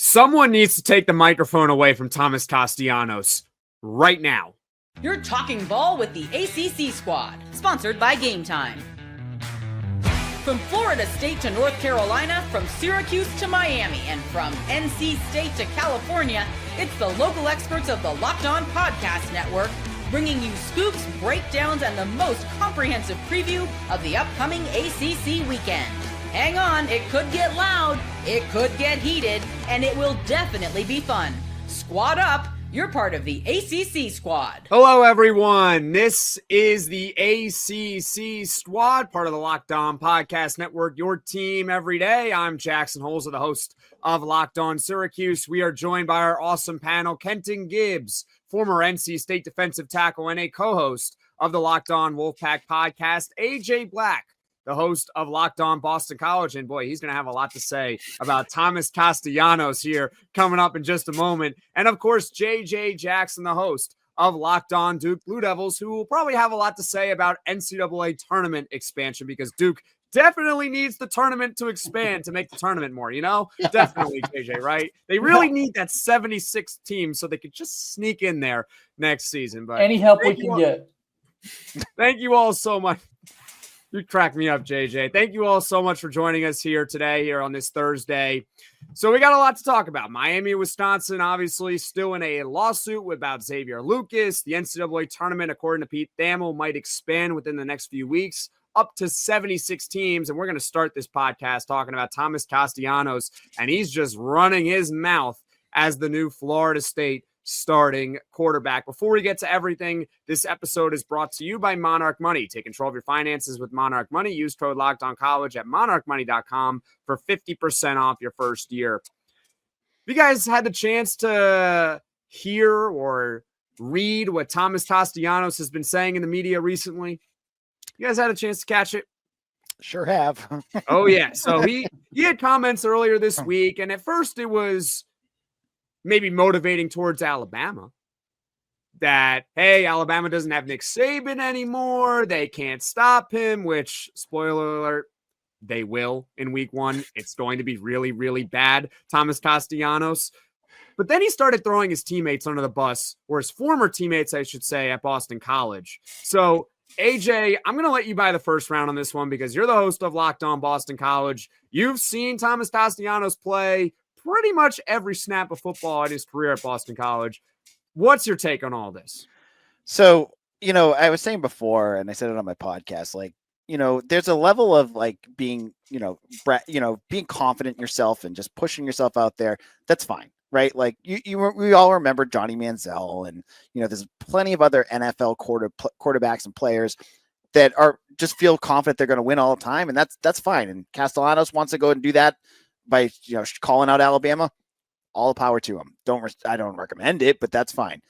Someone needs to take the microphone away from Thomas Castellanos right now. You're talking ball with the ACC squad, sponsored by Game Time. From Florida State to North Carolina, from Syracuse to Miami, and from NC State to California, it's the local experts of the Locked On Podcast Network, bringing you scoops, breakdowns, and the most comprehensive preview of the upcoming ACC weekend. Hang on, it could get loud, it could get heated, and it will definitely be fun. Squad up, you're part of the ACC squad. Hello, everyone. This is the ACC squad, part of the Locked On Podcast Network, your team every day. I'm Jackson Holzer, the host of Locked On Syracuse. We are joined by our awesome panel, Kenton Gibbs, former NC State defensive tackle and a co-host of the Locked On Wolfpack podcast, AJ Black, the host of Locked On Boston College. And boy, he's going to have a lot to say about Thomas Castellanos here coming up in just a moment. And of course, JJ Jackson, the host of Locked On Duke Blue Devils, who will probably have a lot to say about NCAA tournament expansion, because Duke definitely needs the tournament to expand to make the tournament more, you know? Definitely, JJ, right? They really need that 76 team so they could just sneak in there next season. But any help we can get. Thank you all so much. You crack me up, JJ. Thank you all so much for joining us here today, here on this Thursday. So we got a lot to talk about. Miami, Wisconsin, obviously still in a lawsuit about Xavier Lucas. The NCAA tournament, according to Pete Thamel, might expand within the next few weeks up to 76 teams. And we're going to start this podcast talking about Thomas Castellanos, and he's just running his mouth as the new Florida State starting quarterback. Before we get to everything, this episode is brought to you by Monarch Money. Take control of your finances with Monarch Money. Use code LOCKEDONCollege at monarchmoney.com for 50% off your first year. Have you guys had the chance to hear or read what Thomas Castellanos has been saying in the media recently? You guys had a chance to catch it? Sure have. Oh, yeah. So he had comments earlier this week, and at first it was maybe motivating towards Alabama, that, hey, Alabama doesn't have Nick Saban anymore. They can't stop him, which, spoiler alert, they will in week one. It's going to be really, really bad, Thomas Castellanos. But then he started throwing his teammates under the bus, or his former teammates, I should say, at Boston College. So, AJ, I'm going to let you buy the first round on this one because you're the host of Locked On Boston College. You've seen Thomas Castellanos play pretty much every snap of football in his career at Boston College. What's your take on all this? So, I was saying before, and I said it on my podcast, there's a level of being, being confident in yourself and just pushing yourself out there. That's fine, right? We all remember Johnny Manziel, and, there's plenty of other NFL quarterbacks and players that are just feel confident they're going to win all the time. And that's fine. And Castellanos wants to go and do that by calling out Alabama. All the power to him. I don't recommend it, but that's fine.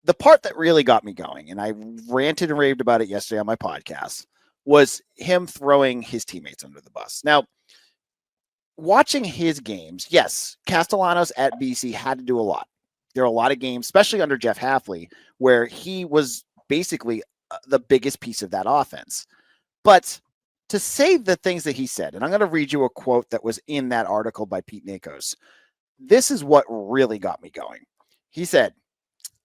The part that really got me going, and I ranted and raved about it yesterday on my podcast, was him throwing his teammates under the bus. Now, watching his games, yes, Castellanos at BC had to do a lot. There are a lot of games, especially under Jeff Hafley, where he was basically the biggest piece of that offense. But to say the things that he said, and I'm going to read you a quote that was in that article by Pete Nakos. This is what really got me going. He said,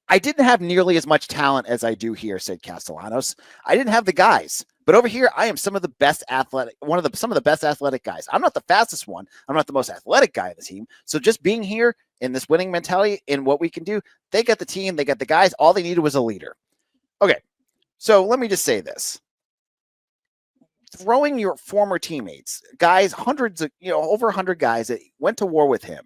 "I didn't have nearly as much talent as I do here," said Castellanos. "I didn't have the guys, but over here I am some of the best athletic guys. I'm not the fastest one. I'm not the most athletic guy on the team. So just being here in this winning mentality and what we can do, they got the team, they got the guys. All they needed was a leader." Okay, so let me just say this. Throwing your former teammates, guys, hundreds of, over 100 guys that went to war with him,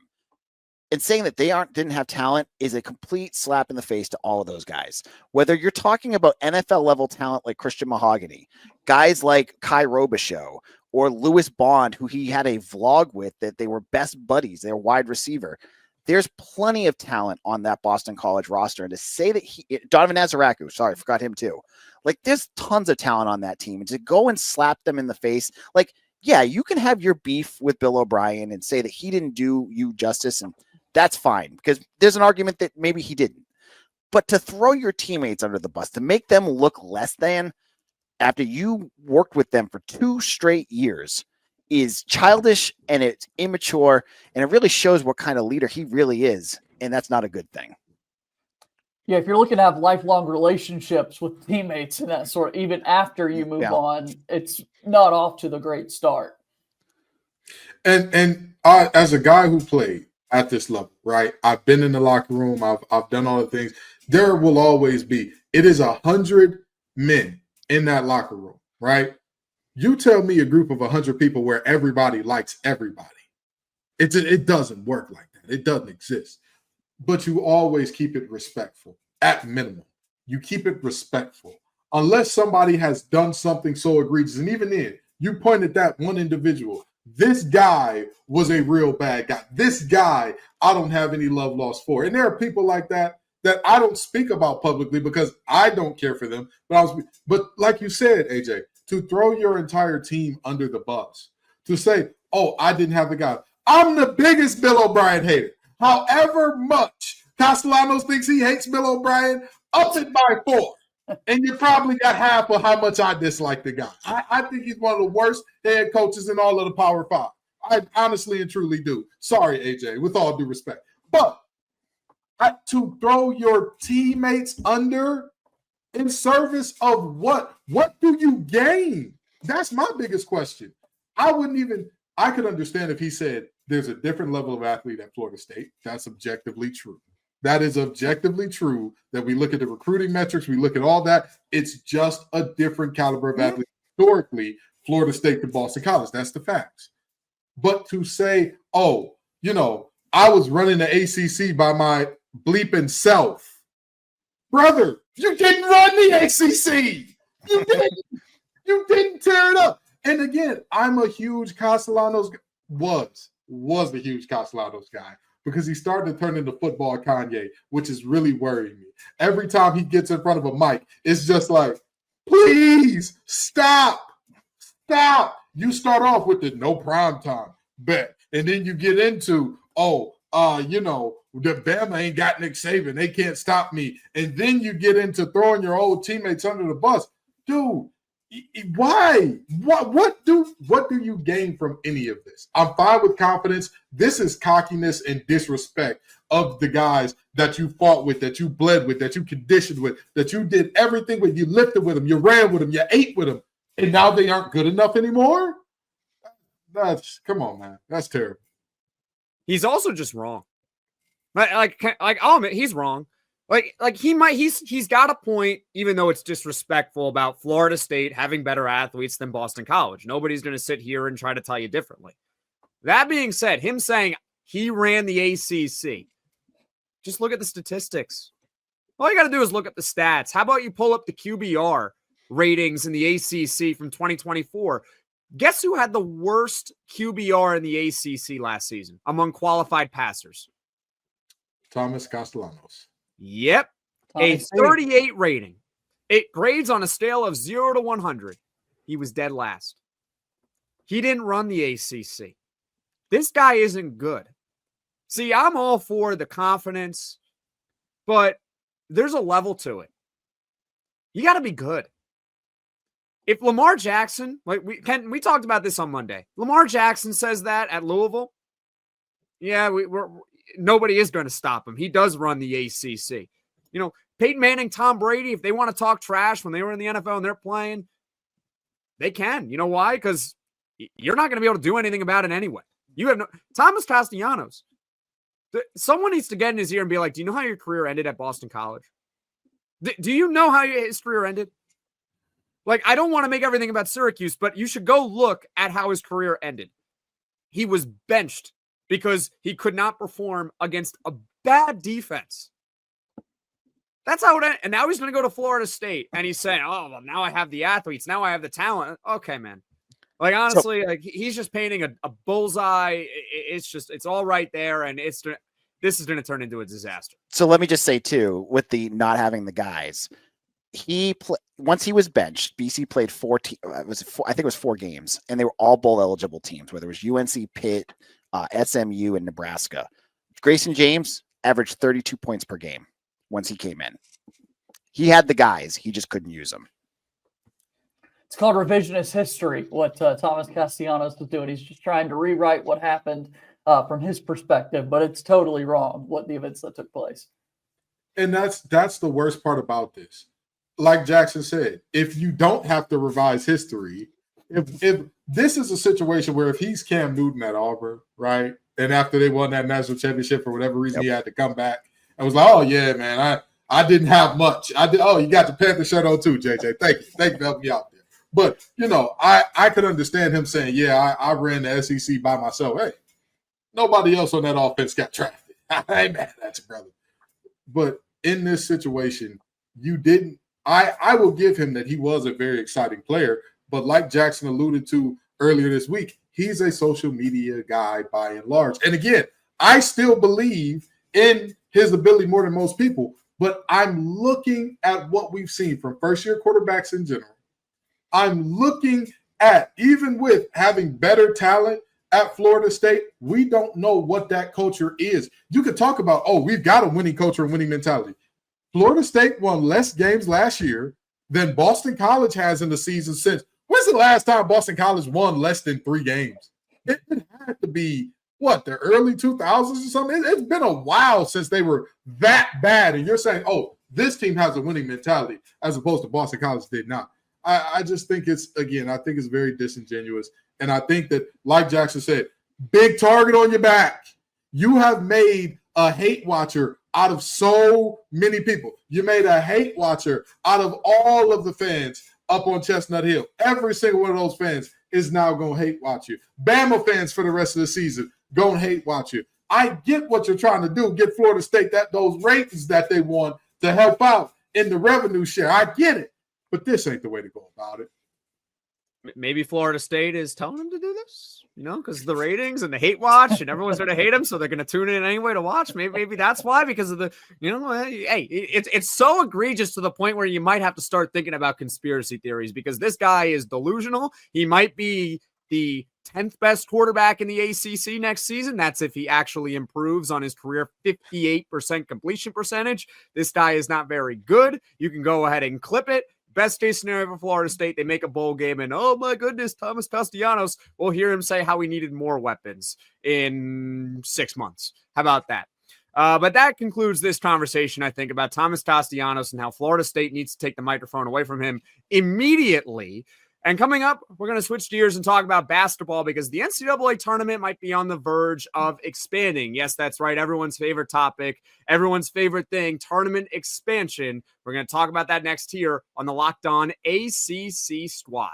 and saying that they didn't have talent is a complete slap in the face to all of those guys. Whether you're talking about NFL level talent like Christian Mahogany, guys like Kai Robichaux, or Lewis Bond, who he had a vlog with that they were best buddies, they're wide receiver. There's plenty of talent on that Boston College roster. And to say that Donovan Nazaraku, sorry, I forgot him too. There's tons of talent on that team. And to go and slap them in the face, yeah, you can have your beef with Bill O'Brien and say that he didn't do you justice, and that's fine, because there's an argument that maybe he didn't. But to throw your teammates under the bus, to make them look less than after you worked with them for 2 straight years, is childish and it's immature, and it really shows what kind of leader he really is, and that's not a good thing. Yeah, if you're looking to have lifelong relationships with teammates and that sort, even after you move on, it's not off to the great start. And I, as a guy who played at this level, right? I've been in the locker room. I've done all the things. There will always be. It is 100 men in that locker room, right? You tell me a group of 100 people where everybody likes everybody. It doesn't work like that. It doesn't exist. But you always keep it respectful at minimum. You keep it respectful unless somebody has done something so egregious. And even then, you pointed that one individual. This guy was a real bad guy. This guy, I don't have any love lost for. And there are people like that I don't speak about publicly because I don't care for them. But like you said, AJ, to throw your entire team under the bus, to say, oh, I didn't have the guy. I'm the biggest Bill O'Brien hater. However much Castellanos thinks he hates Bill O'Brien, up it by 4. And you probably got half of how much I dislike the guy. I think he's one of the worst head coaches in all of the Power 5. I honestly and truly do. Sorry, AJ, with all due respect. But to throw your teammates under in service of what? What do you gain? That's my biggest question. I could understand if he said there's a different level of athlete at Florida State. That's objectively true. That is objectively true, that we look at the recruiting metrics, we look at all that. It's just a different caliber of athlete. Historically, Florida State to Boston College. That's the facts. But to say, oh, I was running the ACC by my bleeping self. Brother, you didn't run the ACC. You didn't. You didn't tear it up. And again, I'm a huge Castellanos was a huge Castellanos guy because he started to turn into football Kanye, which is really worrying me. Every time he gets in front of a mic, it's just like, please stop. You start off with the no prime time bet, and then you get into, the Bama ain't got Nick Saban. They can't stop me. And then you get into throwing your old teammates under the bus. Dude, why? What do you gain from any of this? I'm fine with confidence. This is cockiness and disrespect of the guys that you fought with, that you bled with, that you conditioned with, that you did everything with. You lifted with them, you ran with them, you ate with them, and now they aren't good enough anymore? Come on, man. That's terrible. He's also just wrong. I'll admit he's wrong. He's got a point, even though it's disrespectful about Florida State having better athletes than Boston College. Nobody's going to sit here and try to tell you differently. That being said, him saying he ran the ACC, just look at the statistics. All you got to do is look at the stats. How about you pull up the QBR ratings in the ACC from 2024? Guess who had the worst QBR in the ACC last season among qualified passers? Thomas Castellanos. Yep. A 38 rating. It grades on a scale of 0 to 100. He was dead last. He didn't run the ACC. This guy isn't good. See, I'm all for the confidence, but there's a level to it. You got to be good. If Lamar Jackson, we talked about this on Monday. Lamar Jackson says that at Louisville. Yeah, nobody is going to stop him. He does run the ACC. Peyton Manning, Tom Brady, if they want to talk trash when they were in the NFL and they're playing, they can. You know why? Because you're not going to be able to do anything about it anyway. You have Thomas Castellanos. Someone needs to get in his ear and be like, do you know how your career ended at Boston College? Do you know how his career ended? I don't want to make everything about Syracuse, but you should go look at how his career ended. He was benched because he could not perform against a bad defense. That's how it ended. And now he's going to go to Florida State, and he's saying, oh, well, now I have the athletes. Now I have the talent. Okay, man. Honestly, he's just painting a bullseye. It's all right there, and this is going to turn into a disaster. So let me just say, too, with the not having the guys, once he was benched, BC played I think it was 4 games, and they were all bowl eligible teams, whether it was UNC, Pitt, SMU, and Nebraska. Grayson James averaged 32 points per game once he came in. He had the guys, he just couldn't use them. It's called revisionist history, what Thomas Castellanos is doing. He's just trying to rewrite what happened from his perspective, but it's totally wrong what the events that took place. And that's the worst part about this. Like Jackson said, if you don't have to revise history, if this is a situation where if he's Cam Newton at Auburn, right, and after they won that national championship for whatever reason, he had to come back and was like, oh yeah, man, I didn't have much. Oh, you got the Panther shirt on too, JJ. Thank you for helping me out there. But I could understand him saying, yeah, I ran the SEC by myself. Hey, nobody else on that offense got drafted. I ain't mad at you, brother. But in this situation, you didn't. I will give him that he was a very exciting player, but like Jackson alluded to earlier this week, he's a social media guy by and large. And again, I still believe in his ability more than most people, but I'm looking at what we've seen from first-year quarterbacks in general. I'm looking at, even with having better talent at Florida State, we don't know what that culture is. You could talk about, we've got a winning culture and winning mentality. Florida State won less games last year than Boston College has in the season since. When's the last time Boston College won less than 3 games? It had to be, the early 2000s or something? It's been a while since they were that bad. And you're saying, this team has a winning mentality as opposed to Boston College did not. I just think it's very disingenuous. And I think that, like Jackson said, big target on your back. You have made a hate watcher out of so many people. You made a hate watcher out of all of the fans up on Chestnut Hill. Every single one of those fans is now going to hate watch you. Bama fans for the rest of the season going to hate watch you. I get what you're trying to do, get Florida State those ratings that they want to help out in the revenue share. I get it, but this ain't the way to go about it. Maybe Florida State is telling them to do this, because the ratings and the hate watch and everyone's going to hate them. So they're going to tune in anyway to watch. Maybe that's why, because of the, hey, it's so egregious to the point where you might have to start thinking about conspiracy theories, because this guy is delusional. He might be the 10th best quarterback in the ACC next season. That's if he actually improves on his career 58% completion percentage. This guy is not very good. You can go ahead and clip it. Best case scenario for Florida State, they make a bowl game, and oh my goodness, Thomas Castellanos, we'll hear him say how he needed more weapons in 6 months. How about that? But that concludes this conversation, I think, about Thomas Castellanos and how Florida State needs to take the microphone away from him immediately. And coming up, we're going to switch gears and talk about basketball, because the NCAA tournament might be on the verge of expanding. Yes, that's right. Everyone's favorite topic, everyone's favorite thing, tournament expansion. We're going to talk about that next here on the Locked On ACC Squad.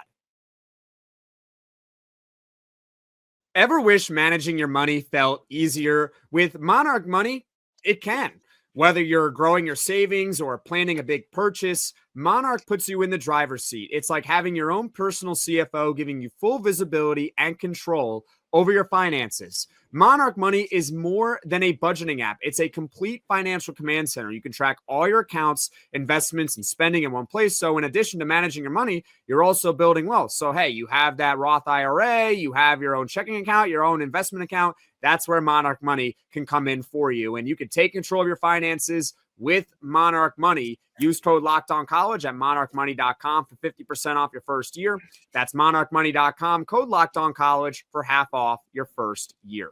Ever wish managing your money felt easier? With Monarch Money, it can. Whether you're growing your savings or planning a big purchase, Monarch puts you in the driver's seat. It's like having your own personal CFO, giving you full visibility and control over your finances. Monarch Money is more than a budgeting app. It's a complete financial command center. You can track all your accounts, investments, and spending in one place. So in addition to managing your money, you're also building wealth. So hey, you have that Roth IRA, you have your own checking account, your own investment account. That's where Monarch Money can come in for you. And you can take control of your finances with Monarch Money. Use code LOCKEDONCollege at monarchmoney.com for 50% off your first year. That's monarchmoney.com, code LOCKEDONCollege for half off your first year.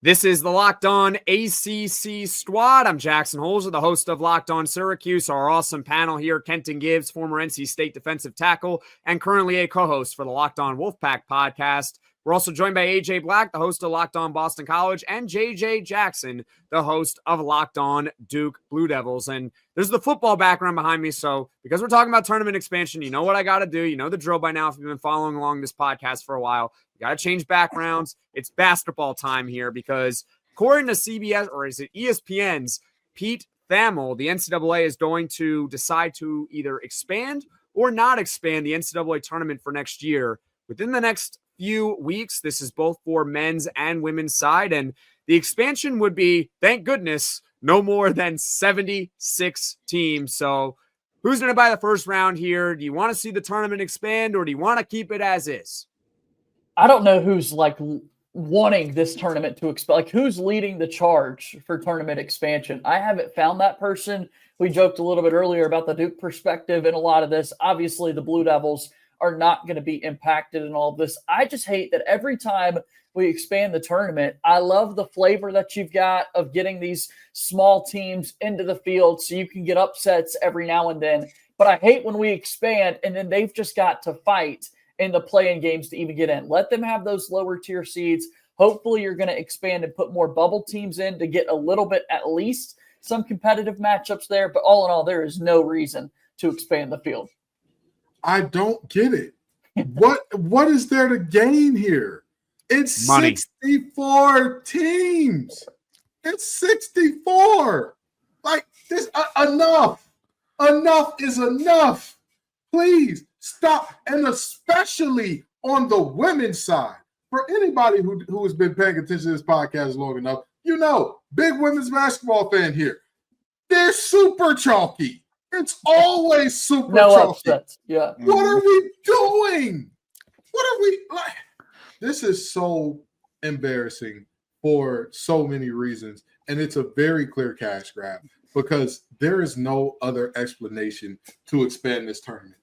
This is the Locked On ACC Squad. I'm Jackson Holzer, the host of Locked On Syracuse. Our awesome panel here, Kenton Gibbs, former NC State defensive tackle and currently a co-host for the Locked On Wolfpack podcast. We're also joined by AJ Black, the host of Locked On Boston College, and JJ Jackson, the host of Locked On Duke Blue Devils. And there's the football background behind me. So because we're talking about tournament expansion, you know what I got to do. You know the drill by now if you've been following along this podcast for a while. We got to change backgrounds. It's basketball time here, because according to CBS, or is it ESPN's Pete Thamel, the NCAA is going to decide to either expand or not expand the NCAA tournament for next year within the next few weeks. This is both for men's and women's side. And the expansion would be, thank goodness, no more than 76 teams. So who's going to buy the first round here? Do you want to see the tournament expand, or do you want to keep it as is? I don't know who's wanting this tournament to expand. Like, who's leading the charge for tournament expansion? I haven't found that person. We joked a little bit earlier about the Duke perspective in a lot of this. Obviously, the Blue Devils are not going to be impacted in all of this. I just hate that every time we expand the tournament, I love the flavor that you've got of getting these small teams into the field so you can get upsets every now and then. But I hate when we expand and then they've just got to fight in the play-in games to even get in. Let them have those lower tier seeds. Hopefully you're going to expand and put more bubble teams in to get a little bit, at least some competitive matchups there. But all in all, there is no reason to expand the field. I don't get it. What is there to gain here? It's Money. 64 teams. It's 64. Like this, enough. Enough is enough. Please stop. And especially on the women's side, for anybody who has been paying attention to this podcast long enough, big women's basketball fan here. They're super chalky. It's always super chalky. Upsets. Yeah. What are we doing? What are we like? This is so embarrassing for so many reasons. And it's a very clear cash grab because there is no other explanation to expand this tournament.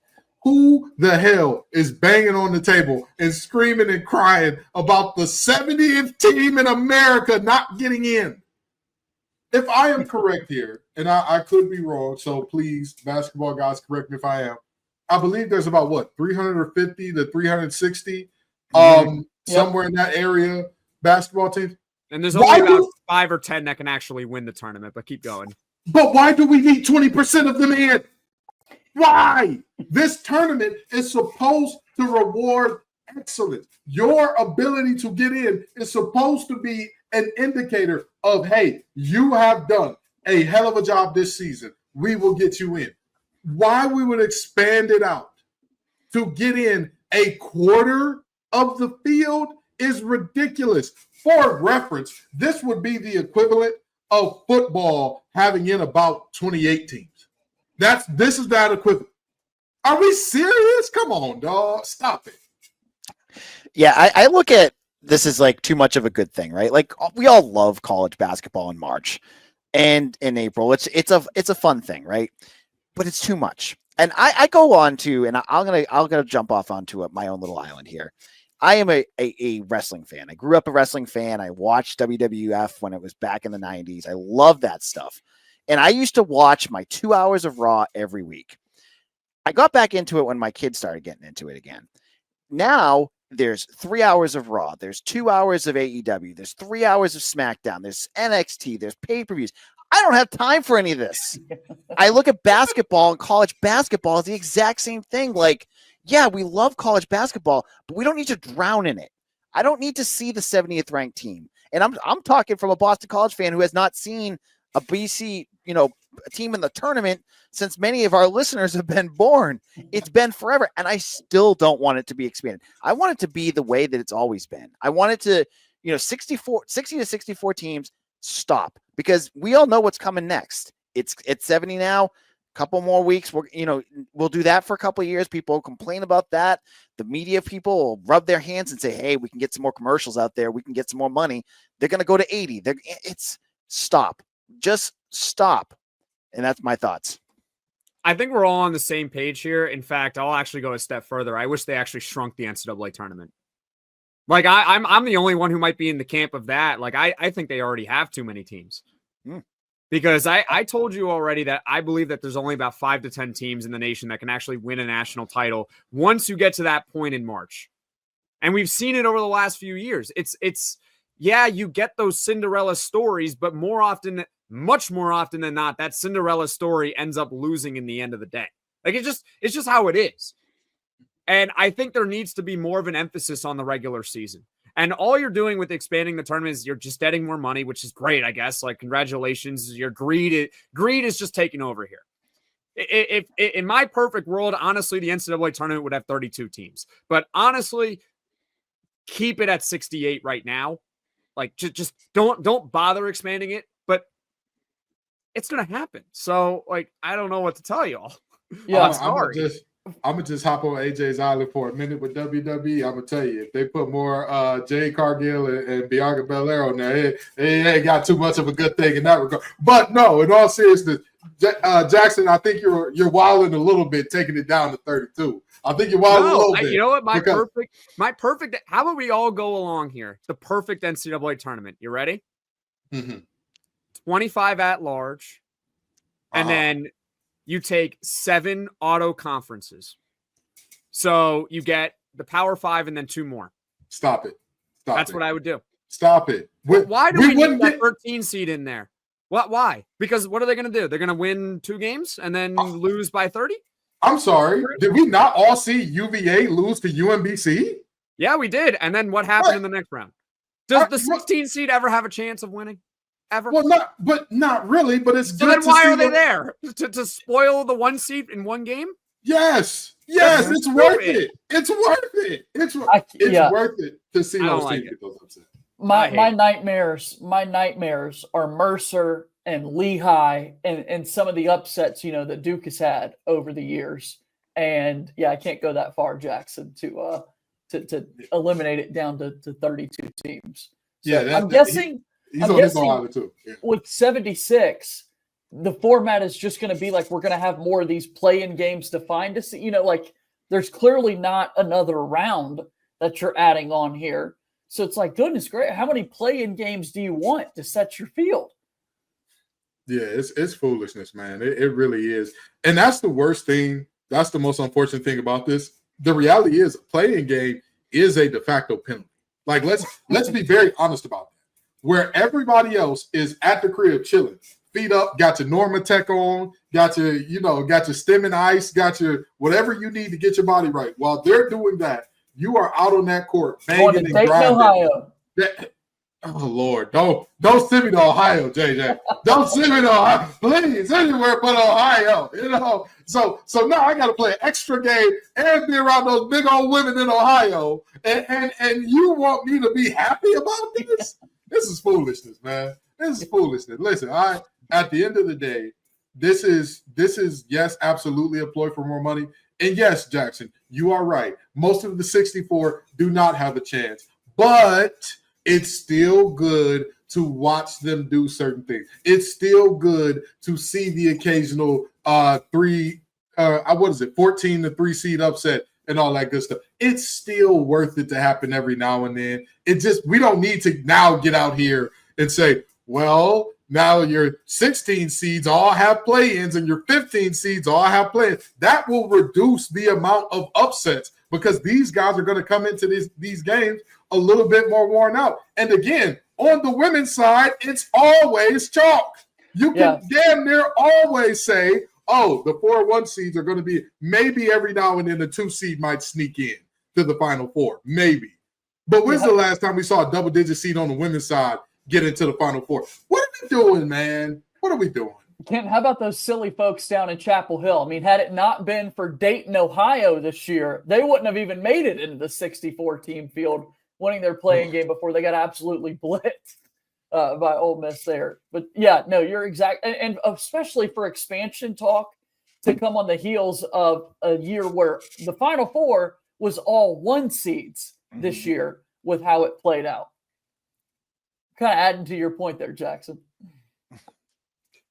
Who the hell is banging on the table and screaming and crying about the 70th team in America not getting in? If I am correct here, and I could be wrong, so please, basketball guys, correct me if I am. I believe there's about 350 to 360 somewhere in that area basketball teams. And there's only about 5 or 10 that can actually win the tournament, but keep going. But why do we need 20% of them in? Why? This tournament is supposed to reward excellence. Your ability to get in is supposed to be an indicator of, hey, you have done a hell of a job this season. We will get you in. Why we would expand it out to get in a quarter of the field is ridiculous. For reference, this would be the equivalent of football having in about 28 teams. This is that equivalent. Are we serious? Come on, dog. Stop it. Yeah, I look at this as like too much of a good thing, right? Like we all love college basketball in March and in April. It's a fun thing, right? But it's too much. And I go on to, and I'm gonna jump off onto my own little island here. I am a wrestling fan. I grew up a wrestling fan. I watched WWF when it was back in the 90s. I love that stuff. And I used to watch my 2 hours of Raw every week. I got back into it when my kids started getting into it again. Now there's 3 hours of Raw. There's 2 hours of AEW. There's 3 hours of SmackDown. There's NXT. There's pay-per-views. I don't have time for any of this. I look at basketball, and college basketball is the exact same thing. Like, yeah, we love college basketball, but we don't need to drown in it. I don't need to see the 70th ranked team. And I'm talking from a Boston College fan who has not seen a BC, a team in the tournament since many of our listeners have been born. It's been forever, and I still don't want it to be expanded. I want it to be the way that it's always been. I want it to, 60 to 64 teams, stop, because we all know what's coming next. It's 70 now. Couple more weeks, we'll do that for a couple of years. People complain about that. The media people will rub their hands and say, hey, we can get some more commercials out there. We can get some more money. They're going to go to 80. It's stop. Just stop. And that's my thoughts. I think we're all on the same page here. In fact, I'll actually go a step further. I wish they actually shrunk the NCAA tournament. Like I'm the only one who might be in the camp of that. Like I think they already have too many teams. Because I told you already that I believe that there's only about 5 to 10 teams in the nation that can actually win a national title once you get to that point in March. And we've seen it over the last few years. It's you get those Cinderella stories, but much more often than not, that Cinderella story ends up losing in the end of the day. Like it's just how it is. And I think there needs to be more of an emphasis on the regular season. And all you're doing with expanding the tournament is you're just getting more money, which is great, I guess. Like, congratulations. Your greed is just taking over here. If in my perfect world, honestly, the NCAA tournament would have 32 teams. But honestly, keep it at 68 right now. Like, just don't bother expanding it. But it's going to happen. So, like, I don't know what to tell you all. Yeah, I'm sorry. I'm gonna just hop on AJ's island for a minute with WWE. I'm gonna tell you, if they put more Jade Cargill and Bianca Belair on there, it ain't got too much of a good thing in that regard. But no, in all seriousness, Jackson, I think you're wilding a little bit, taking it down to 32. I think you're wilding a little bit. You know what? My perfect. How about we all go along here? The perfect NCAA tournament. You ready? 25 at large, and then you take 7 auto conferences. So you get the Power 5 and then 2 more. Stop it. That's what I would do. Stop it. Why do we need that 13 seed in there? Why? Because what are they going to do? They're going to win 2 games and then lose by 30? I'm sorry. Did we not all see UVA lose to UMBC? Yeah, we did. And then what happened in the next round? Does the 16 seed ever have a chance of winning? Ever? Well, not really, but it's so good. Then why are they there? To spoil the 1 seed in 1 game? Yes, it's worth it. It's worth it. It's worth it to see those teams get those upset. My nightmares are Mercer and Lehigh and some of the upsets, that Duke has had over the years. And I can't go that far, Jackson, to eliminate it down to 32 teams. So I'm guessing with 76, the format is just going to be like we're going to have more of these play-in games to find us. There's clearly not another round that you're adding on here. So it's like, goodness gracious, how many play-in games do you want to set your field? Yeah, it's foolishness, man. It really is. And that's the worst thing. That's the most unfortunate thing about this. The reality is a play-in game is a de facto penalty. Like, let's be very honest about that. Where everybody else is at the crib chilling, feet up, got your Normatec on, got your stem and ice, got your whatever you need to get your body right. While they're doing that, you are out on that court banging and grinding. Ohio. Oh Lord, don't send me to Ohio, JJ. Don't send me to Ohio, please. Anywhere but Ohio, So now I got to play an extra game and be around those big old women in Ohio, and you want me to be happy about this? This is foolishness, man. This is foolishness. Listen, at the end of the day, this is yes, absolutely a ploy for more money. And yes, Jackson, you are right. Most of the 64 do not have a chance, but it's still good to watch them do certain things. It's still good to see the occasional 14 to 3 seed upset and all that good stuff. It's still worth it to happen every now and then. We don't need to now get out here and say, well, now your 16 seeds all have play-ins and your 15 seeds all have play-ins. That will reduce the amount of upsets because these guys are going to come into these games a little bit more worn out. And again, on the women's side, it's always chalk. You can damn near always say, oh, the 4-1 seeds are going to be maybe every now and then the 2 seed might sneak in to the Final Four, maybe. But when's the last time we saw a double-digit seed on the women's side get into the Final Four? What are we doing, man? What are we doing? Ken, how about those silly folks down in Chapel Hill? I mean, had it not been for Dayton, Ohio this year, they wouldn't have even made it into the 64-team field, winning their play-in game before they got absolutely blitzed by Ole Miss there. But, you're exact. And especially for expansion talk to come on the heels of a year where the Final Four was all 1 seeds this year with how it played out. Kind of adding to your point there, Jackson.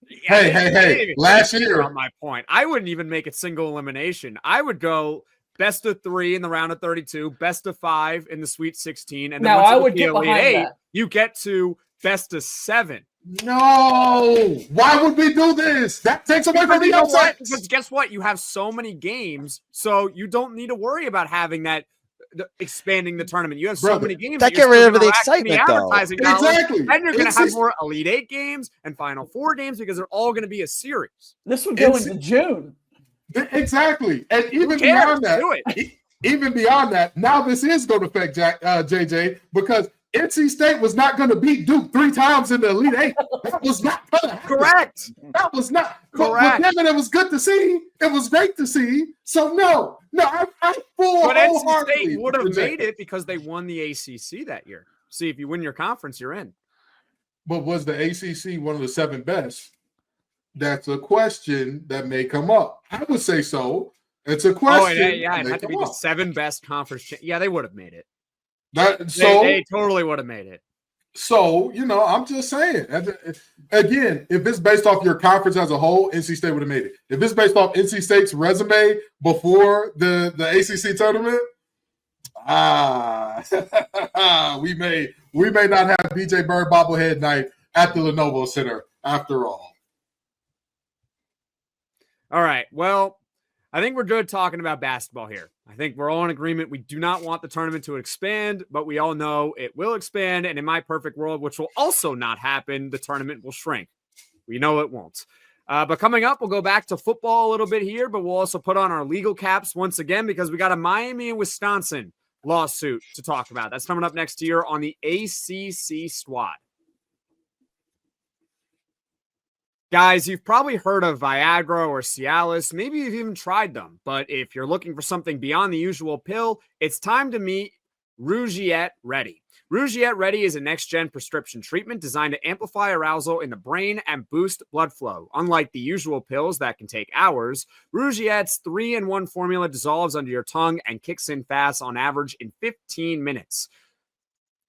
Hey! Last year, on my point, I wouldn't even make it single elimination. I would go best of 3 in the round of 32, best of 5 in the Sweet 16, and then now once I would get Elite behind 8, that. You get to best of 7. No, why would we do this? That takes away from the upset. Because guess what? You have so many games, so you don't need to worry about having that. Expanding the tournament, you have so many games that get rid of the excitement, though. Exactly. And you're going to have more Elite 8 games and Final 4 games because they're all going to be a series. This would go into June. Exactly, and even beyond that, now this is going to affect JJ because NC State was not going to beat Duke 3 times in the Elite 8. That was not going to happen. Correct. That was not correct. But it was good to see. It was great to see. So no, I But NC State would have made it because they won the ACC that year. See, if you win your conference, you're in. But was the ACC one of the 7 best? That's a question that may come up. I would say so. It's a Oh, question. yeah, it They had to be come the up. 7 best conference. Yeah, they would have made it. They Totally would have made it. So, I'm just saying. Again, if it's based off your conference as a whole, NC State would have made it. If it's based off NC State's resume before the ACC tournament, we may not have BJ Bird bobblehead night at the Lenovo Center after all. All right. Well, I think we're good talking about basketball here. I think we're all in agreement. We do not want the tournament to expand, but we all know it will expand. And in my perfect world, which will also not happen, the tournament will shrink. We know it won't. But coming up, we'll go back to football a little bit here, but we'll also put on our legal caps once again because we got a Miami and Wisconsin lawsuit to talk about. That's coming up next year on the ACC Squad. Guys, you've probably heard of Viagra or Cialis. Maybe you've even tried them. But if you're looking for something beyond the usual pill, it's time to meet Rougiette Ready. Rougiette Ready is a next-gen prescription treatment designed to amplify arousal in the brain and boost blood flow. Unlike the usual pills that can take hours, Rougiette's 3-in-1 formula dissolves under your tongue and kicks in fast on average in 15 minutes.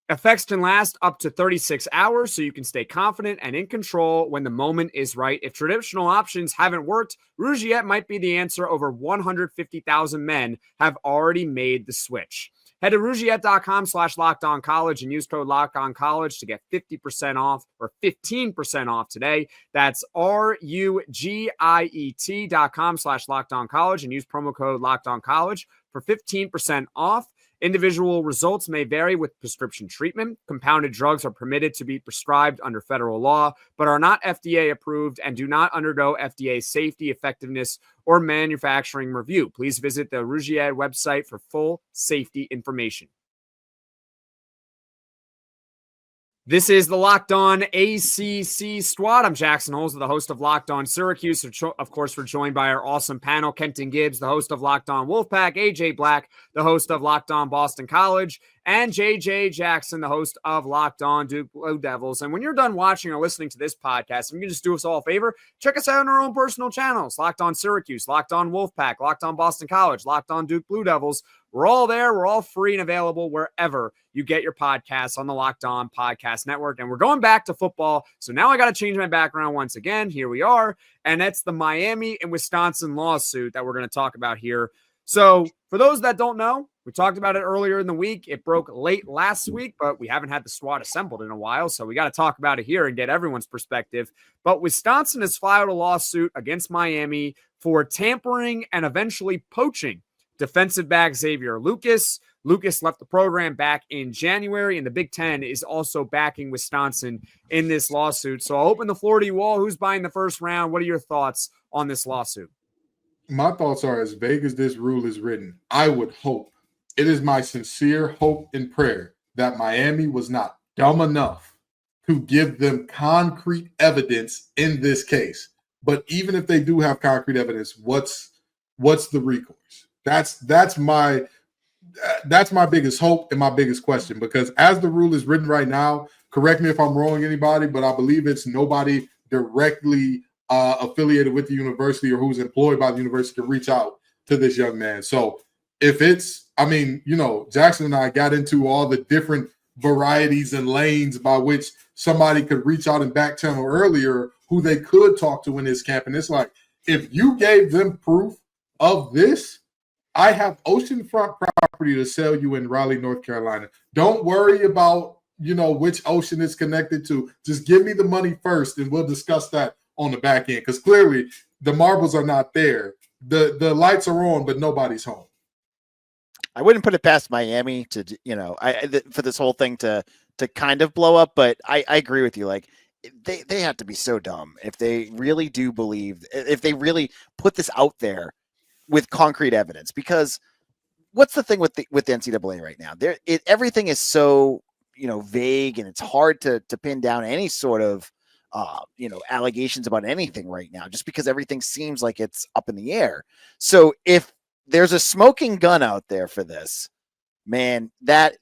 Effects can last up to 36 hours, so you can stay confident and in control when the moment is right. If traditional options haven't worked, Rougiette might be the answer. Over 150,000 men have already made the switch. Head to Rougiette.com/LockedOnCollege and use code LockedOnCollege to get 50% off or 15% off today. That's RUGIET.com/LockedOnCollege and use promo code LockedOnCollege for 15% off. Individual results may vary with prescription treatment. Compounded drugs are permitted to be prescribed under federal law, but are not FDA approved and do not undergo FDA safety, effectiveness, or manufacturing review. Please visit the Rougiette website for full safety information. This is the Locked On ACC Squad. I'm Jackson Holzer, the host of Locked On Syracuse. Of course, we're joined by our awesome panel, Kenton Gibbs, the host of Locked On Wolfpack, AJ Black, the host of Locked On Boston College, and JJ Jackson, the host of Locked On Duke Blue Devils. And when you're done watching or listening to this podcast, you can just do us all a favor, check us out on our own personal channels, Locked On Syracuse, Locked On Wolfpack, Locked On Boston College, Locked On Duke Blue Devils. We're all there. We're all free and available wherever you get your podcasts on the Locked On Podcast Network. And we're going back to football. So now I got to change my background once again. Here we are. And that's the Miami and Wisconsin lawsuit that we're going to talk about here. So for those that don't know, we talked about it earlier in the week. It broke late last week, but we haven't had the squad assembled in a while. So we got to talk about it here and get everyone's perspective. But Wisconsin has filed a lawsuit against Miami for tampering and eventually poaching defensive back Xavier Lucas. Lucas left the program back in January, and the Big Ten is also backing Wisconsin in this lawsuit. So I'll open the floor to you all. Who's buying the first round? What are your thoughts on this lawsuit? My thoughts are as vague as this rule is written. I would hope, it is my sincere hope and prayer that Miami was not dumb enough to give them concrete evidence in this case. But even if they do have concrete evidence, what's the recourse? That's my biggest hope and my biggest question, because as the rule is written right now, correct me if I'm wrong, anybody, but I believe it's nobody directly affiliated with the university or who's employed by the university to reach out to this young man. So if it's, Jackson and I got into all the different varieties and lanes by which somebody could reach out and back channel earlier who they could talk to in this camp. And it's like, if you gave them proof of this, I have oceanfront property to sell you in Raleigh, North Carolina. Don't worry about, which ocean it's connected to. Just give me the money first, and we'll discuss that on the back end. Because clearly the marbles are not there. The lights are on, but nobody's home. I wouldn't put it past Miami to, for this whole thing to kind of blow up. But I agree with you. Like, they have to be so dumb if they really do believe, if they really put this out there with concrete evidence. Because what's the thing with the NCAA right now? Everything is so, vague, and it's hard to pin down any sort of, allegations about anything right now, just because everything seems like it's up in the air. So if there's a smoking gun out there for this, man, that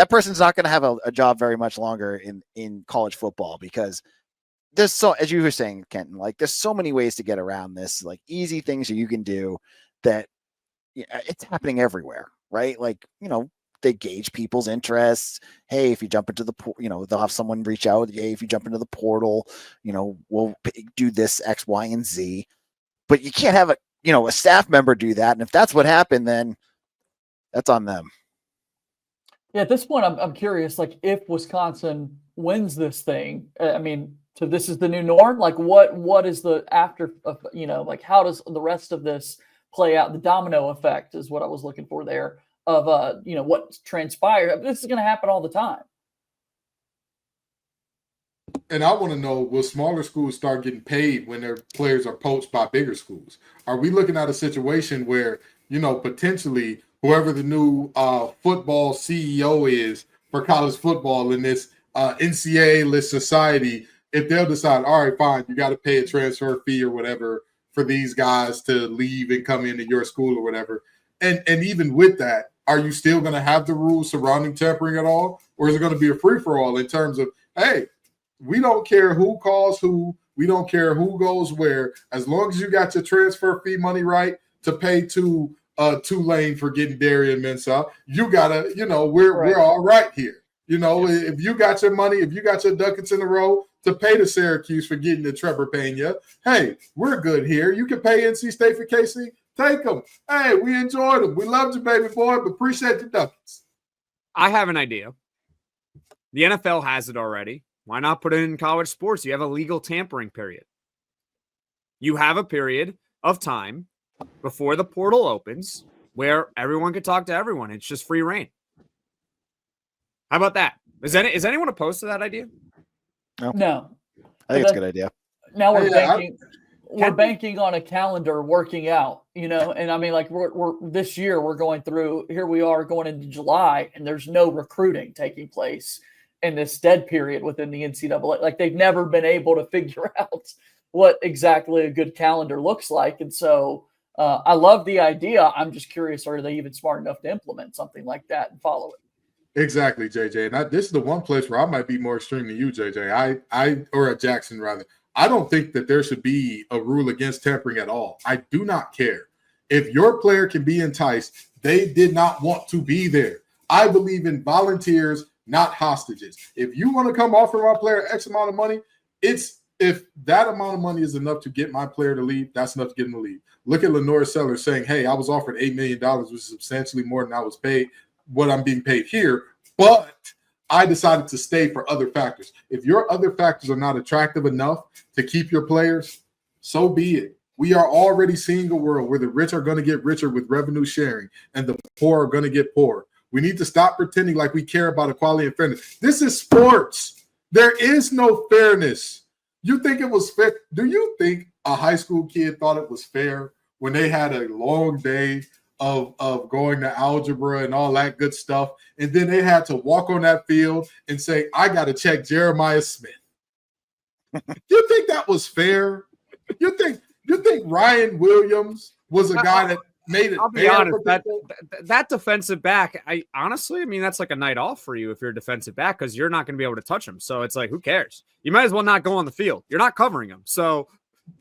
person's not going to have a job very much longer in college football, because there's so, as you were saying, Kenton, like there's so many ways to get around this, like easy things that you can do that it's happening everywhere, right? Like, they gauge people's interests. Hey, if you jump into the, they'll have someone reach out. Hey, if you jump into the portal, we'll do this X, Y, and Z. But you can't have a staff member do that. And if that's what happened, then that's on them. Yeah, at this point, I'm curious, like if Wisconsin wins this thing, I mean, so this is the new norm. Like what is the after of, like how does the rest of this play out? The domino effect is what I was looking for there of, what transpired. This is going to happen all the time. And I want to know, will smaller schools start getting paid when their players are poached by bigger schools? Are we looking at a situation where, potentially whoever the new football CEO is for college football in this NCAA-less society, if they'll decide, all right, fine, you got to pay a transfer fee or whatever for these guys to leave and come into your school or whatever. And even with that, are you still going to have the rules surrounding tampering at all? Or is it going to be a free-for-all in terms of, hey, we don't care who calls who, we don't care who goes where, as long as you got your transfer fee money right to pay to Tulane for getting Darian Mensah, you gotta, we're all right here. If you got your money, if you got your ducats in a row to pay to Syracuse for getting the Trevor Pena, hey, we're good here. You can pay NC State for Casey. Take them. Hey, we enjoyed them. We loved you, baby boy, but appreciate the ducats. I have an idea. The NFL has it already. Why not put it in college sports? You have a legal tampering period. You have a period of time before the portal opens where everyone can talk to everyone. It's just free reign. How about that? Is anyone opposed to that idea? No. I think it's a good idea. Now we're banking on a calendar working out, and I mean, like we're this year we're going through, here we are going into July and there's no recruiting taking place in this dead period within the NCAA. Like they've never been able to figure out what exactly a good calendar looks like. And so I love the idea. I'm just curious, are they even smart enough to implement something like that and follow it? Exactly, JJ. And this is the one place where I might be more extreme than you, JJ. Or a Jackson rather. I don't think that there should be a rule against tampering at all. I do not care. If your player can be enticed, they did not want to be there. I believe in volunteers, not hostages. If you want to come offer my player X amount of money, if that amount of money is enough to get my player to leave, that's enough to get him to leave. Look at Lenore Sellers saying, hey, I was offered $8 million, which is substantially more than I was paid, what I'm being paid here, but I decided to stay for other factors. If your other factors are not attractive enough to keep your players, so be it. We are already seeing a world where the rich are going to get richer with revenue sharing and the poor are going to get poorer. We need to stop pretending like we care about equality and fairness. This is sports. There is no fairness. You think it was fair? Do you think a high school kid thought it was fair when they had a long day of going to algebra and all that good stuff, and then they had to walk on that field and say, I got to check Jeremiah Smith? You think that was fair? You think Ryan Williams was a guy that made it? I'll be honest, that defensive back, I mean, that's like a night off for you if you're a defensive back, because you're not going to be able to touch him. So it's like, who cares? You might as well not go on the field. You're not covering him. So,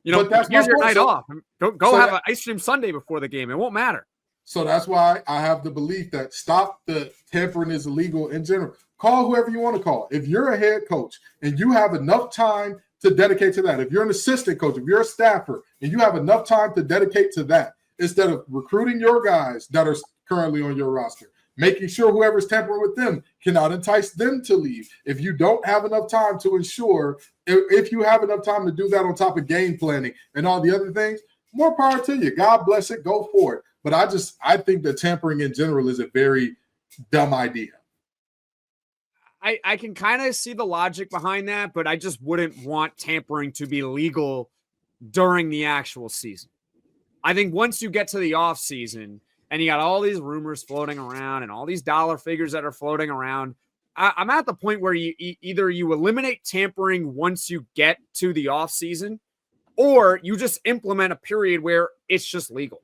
here's your night off. Go have an ice cream sundae before the game. It won't matter. So that's why I have the belief that stop the tampering is illegal in general. Call whoever you want to call. If you're a head coach and you have enough time to dedicate to that, if you're an assistant coach, if you're a staffer and you have enough time to dedicate to that, instead of recruiting your guys that are currently on your roster, making sure whoever's tampering with them cannot entice them to leave. If you don't have enough time to ensure, if you have enough time to do that on top of game planning and all the other things, more power to you. God bless it. Go for it. But I think that tampering in general is a very dumb idea. I can kind of see the logic behind that, but I just wouldn't want tampering to be legal during the actual season. I think once you get to the off season and you got all these rumors floating around and all these dollar figures that are floating around, I'm at the point where you either you eliminate tampering once you get to the off season, or you just implement a period where it's just legal.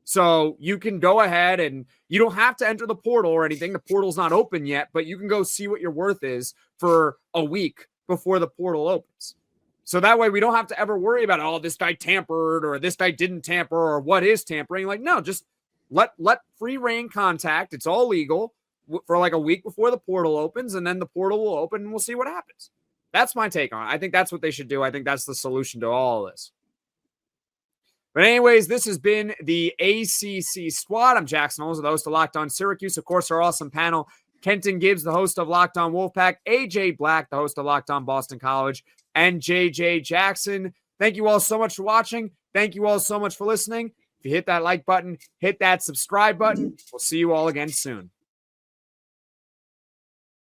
So you can go ahead and you don't have to enter the portal or anything. The portal's not open yet, but you can go see what your worth is for a week before the portal opens. So that way we don't have to ever worry about, oh, this guy tampered or this guy didn't tamper or what is tampering. Like, no, just let free reign contact. It's all legal for like a week before the portal opens, and then the portal will open and we'll see what happens. That's my take on it. I think that's what they should do. I think that's the solution to all of this. But anyways, this has been the ACC Squad. I'm Jackson Holzer, the host of Locked On Syracuse. Of course, our awesome panel, Kenton Gibbs, the host of Locked On Wolfpack, AJ Black, the host of Locked On Boston College, and JJ Jackson. Thank you all so much for watching. Thank you all so much for listening. If you hit that like button, hit that subscribe button. We'll see you all again soon.